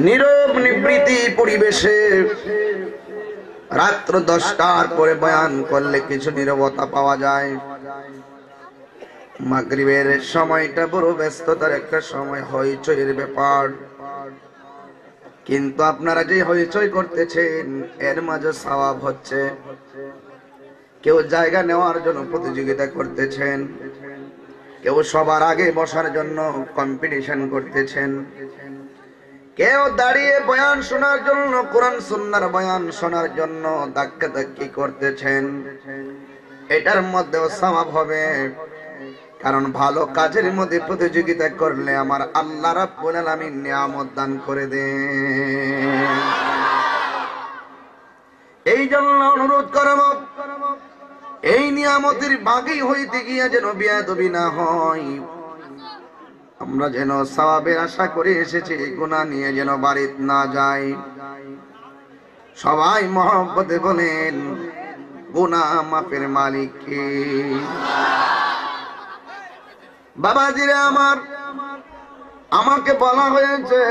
নীরব নিবৃত্তি পরিবেশে রাত্র 10টার পরে বয়ান করলে কিছু নীরবতা পাওয়া যায়। মাগরিবের সময়টা বড় ব্যস্ততার একটা সময়, হইচইয়ের ব্যাপার। কিন্তু আপনারা যে হইচই করতেছেন এর মাঝে সওয়াব হচ্ছে। কেউ জায়গা নেওয়ার জন্য প্রতিযোগিতা করতেছেন, কেউ সবার আগে বসার জন্য কম্পিটিশন করতেছেন, কেউ দাঁড়িয়ে বয়ান শোনার জন্য, কোরআন সুন্নাহর বয়ান শোনার জন্য ধাক্কাধাক্কি করতেছেন। এটার মধ্যেও সওয়াব হবে, কারণ ভালো কাজের মধ্যে প্রতিযোগিতা করলে আমার আল্লাহ রাব্বুল আলামিন নিয়ামত দান করে দেন। এই জন্য অনুরোধ করব, এই নিয়ামতের ভাগী হইতে গিয়ে যেন বেয়াদবি না হয়। আমরা যেন সওয়াবের আশা করে এসেছি, গুনাহ নিয়ে যেন বাড়িতে না যাই। সবাই মহব্বতে বলেন, গুনাহ মাফের মালিক কে? বাবাজিরা আমার, আমাকে বলা হয়েছে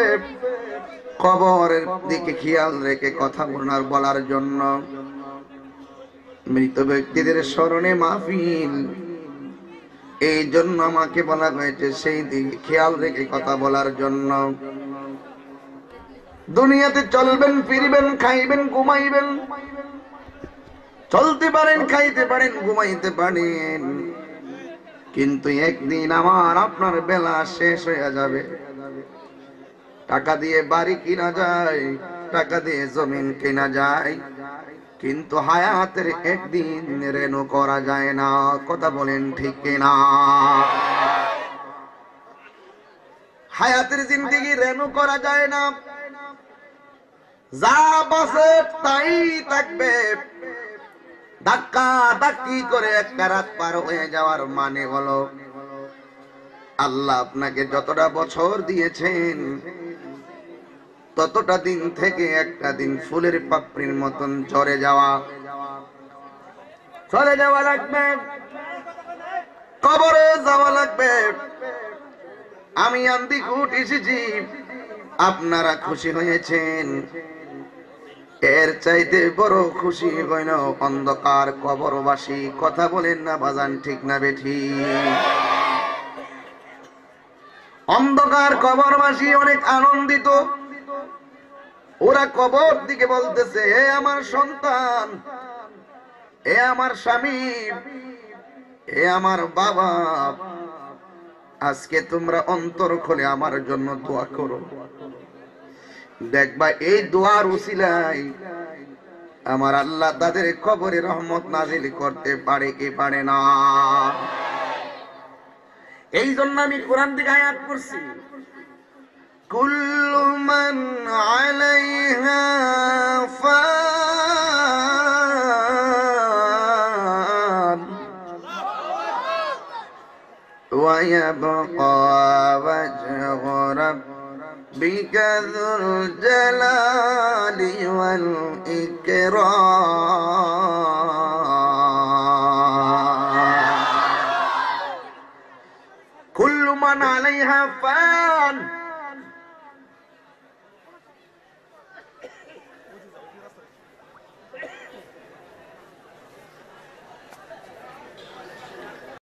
কবরের দিকে খেয়াল রেখে কথা বলার জন্য। মৃত ব্যক্তিদের স্মরণে মাহফিল, এই জন্য আমাকে বলা হয়েছে সেই দিকে খেয়াল রেখে কথা বলার জন্য। দুনিয়াতে চলবেন, ফিরবেন, খাইবেন, ঘুমাইবেন, চলতে পারেন, খাইতে পারেন, ঘুমাইতে পারেন, কিন্তু একদিন আমার আপনার বেলা শেষ হয়ে যাবে। টাকা দিয়ে বাড়ি কিনা যায়, টাকা দিয়ে জমিন কেনা যায়, কিন্তু হায়াতের একদিন রেনু করা যায় না। কথা বলেন ঠিক কিনা? হায়াতের জিন্দেগি রেনু করা যায় না। যা বাসে তাই থাকবে। ধাক্কা ধাক্কি করে একটা রাত পার হয়ে যাওয়ার মানে হলো আল্লাহ আপনাকে যতটা বছর দিয়েছেন ততটা দিন থেকে একটা দিন ফুলের পাপড়ির মতন ঝরে যাওয়া, চলে যাওয়া লাগবে, কবরে যাওয়া লাগবে। আমি আন্দিকুট এসেছি, আপনারা খুশি হয়েছেন, এর চাইতে বড় খুশি হইল অন্ধকার কবরবাসী। কথা বলেন না বাজান, ঠিক না বেঠি? অন্ধকার কবরবাসী অনেক আনন্দিত। ওরা কবর দিকে বলতেছে, হে আমার সন্তান, হে আমার স্বামী, হে আমার বাবা, আজকে তোমরা অন্তর খুলে আমার জন্য দোয়া করো। দেখবা এই দোয়ার উসিলায় আমার আল্লাহ তাদের কবরে রহমত নাজিল করতে পারে কি পারে না। এই জন্য আমি কোরআন থেকে আয়াত পড়ছি, কুল্লু মান আলাইহা ফান ওয়া ইয়াবকা ওয়াজহু রাব্বিকা যুল জালালি ওয়াল ইকরাম। কুল্লু মান আলাইহা ফান,